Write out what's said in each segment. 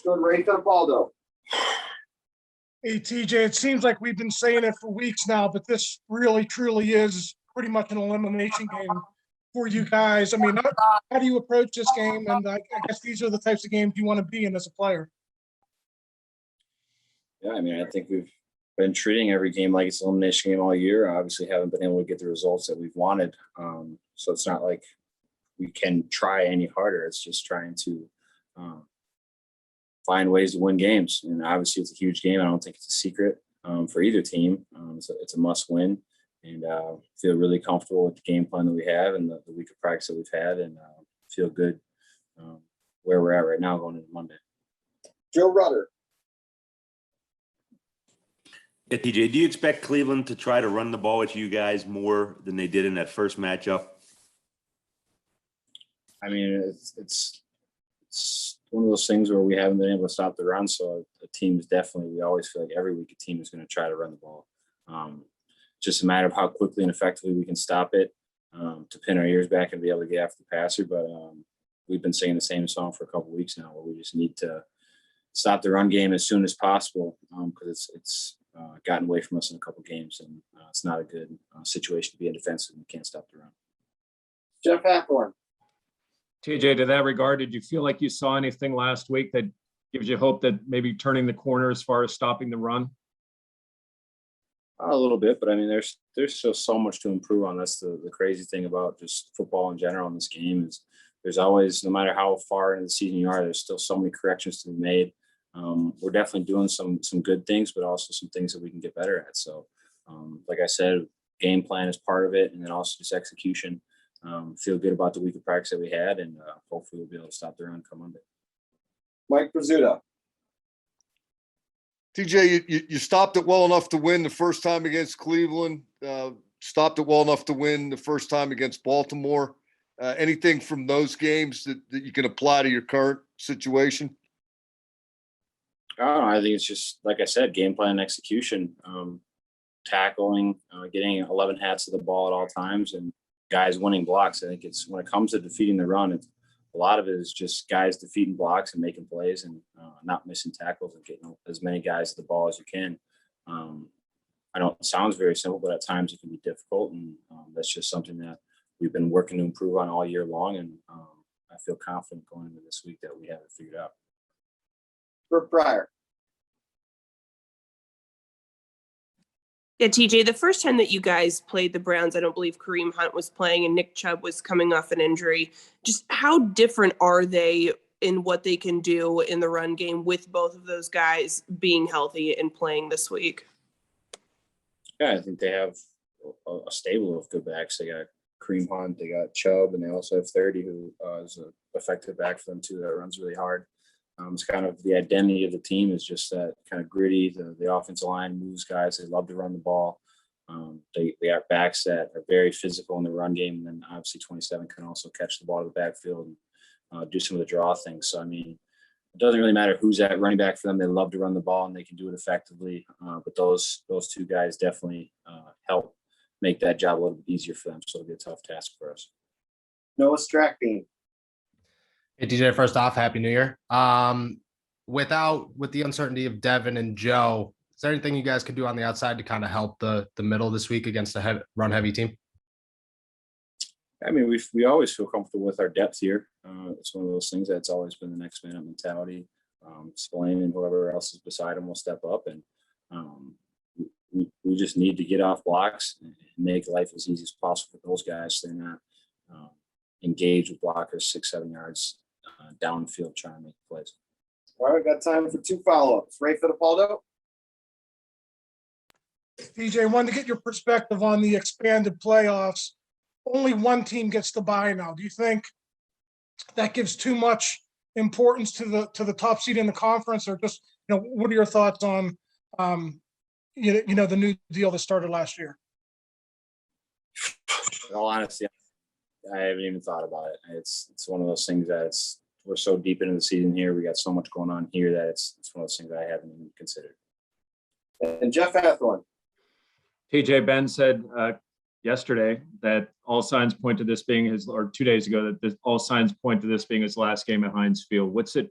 Go to Ray Fittipaldo. Hey, TJ, it seems like we've been saying it for weeks now, but this really, truly is pretty much an elimination game for you guys. I mean, how do you approach this game? And I guess these are the types of games you want to be in as a player. Yeah, I mean, I think we've been treating every game like it's an elimination game all year. Obviously, haven't been able to get the results that we've wanted. So it's not like we can try any harder. It's just trying to find ways to win games. And obviously, it's a huge game. I don't think it's a secret for either team. It's a must win. And feel really comfortable with the game plan that we have and the week of practice that we've had, and feel good where we're at right now going into Monday. Joe Rudder. Yeah, TJ, do you expect Cleveland to try to run the ball with you guys more than they did in that first matchup? I mean, it's one of those things where we haven't been able to stop the run. So the team is definitely, we always feel like every week a team is going to try to run the ball. Just a matter of how quickly and effectively we can stop it to pin our ears back and be able to get after the passer. But we've been singing the same song for a couple of weeks now, where we just need to stop the run game as soon as possible because it's gotten away from us in a couple of games, and it's not a good situation to be in defensive and we can't stop the run. Jeff Hathorn. TJ, to that regard, did you feel like you saw anything last week that gives you hope that maybe turning the corner as far as stopping the run? A little bit, but I mean, there's still so much to improve on. That's the crazy thing about just football in general in this game is there's always, no matter how far into the season you are, there's still so many corrections to be made. We're definitely doing some good things, but also some things that we can get better at. So, like I said, game plan is part of it, and then also just execution. Feel good about the week of practice that we had, and hopefully we'll be able to stop the run come Monday. Mike Pizzuta. TJ, you stopped it well enough to win the first time against Cleveland, stopped it well enough to win the first time against Baltimore. Anything from those games that you can apply to your current situation? I don't know. I think it's just, like I said, game plan and execution, tackling, getting 11 hats to the ball at all times, and guys winning blocks. I think it's, when it comes to defeating the run, a lot of it is just guys defeating blocks and making plays and not missing tackles and getting as many guys to the ball as you can. I know it sounds very simple, but at times it can be difficult, and that's just something that we've been working to improve on all year long, and I feel confident going into this week that we have it figured out. Brooke Pryor. Yeah, TJ, the first time that you guys played the Browns, I don't believe Kareem Hunt was playing and Nick Chubb was coming off an injury. Just how different are they in what they can do in the run game with both of those guys being healthy and playing this week? Yeah, I think they have a stable of good backs. They got Kareem Hunt, they got Chubb, and they also have 30, who is an effective back for them too, that runs really hard. It's kind of the identity of the team is just that kind of gritty. The offensive line moves guys. They love to run the ball. They are backs that are very physical in the run game. And then obviously 27 can also catch the ball to the backfield and do some of the draw things. So, I mean, it doesn't really matter who's at running back for them. They love to run the ball and they can do it effectively. But those two guys definitely help make that job a little bit easier for them. So it'll be a tough task for us. Noah Strackbean. Hey, DJ, first off, Happy New Year. With the uncertainty of Devin and Joe, is there anything you guys could do on the outside to kind of help the middle this week against a run-heavy team? I mean, we always feel comfortable with our depth here. It's one of those things that's always been the next man up mentality. Spillane and whoever else is beside him will step up, and we just need to get off blocks and make life as easy as possible for those guys. So they're not engaged with blockers 6-7 yards downfield trying to make plays. All right, got time for 2 follow-ups. Ray Fittipaldo. DJ, wanted to get your perspective on the expanded playoffs. Only one team gets the bye now. Do you think that gives too much importance to the top seed in the conference, or just, what are your thoughts on the new deal that started last year? In all honesty, I haven't even thought about it. It's one of those things that we're so deep into the season here. We got so much going on here that it's one of those things that I haven't even considered. And Jeff Hathorn. TJ, Ben said yesterday that all signs point to this being or 2 days ago, that all signs point to this being his last game at Heinz Field. What's it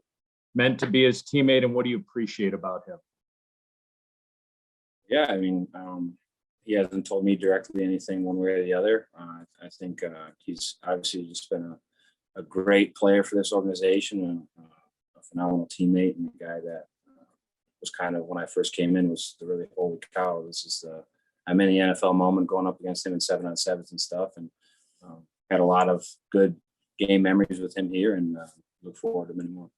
meant to be his teammate, and what do you appreciate about him? Yeah, I mean, he hasn't told me directly anything one way or the other. I think he's obviously just been a great player for this organization and a phenomenal teammate, and a guy that was kind of, when I first came in, was the really holy cow. This is I'm in the NFL moment going up against him in 7-on-7s and stuff, and had a lot of good game memories with him here, and look forward to many more.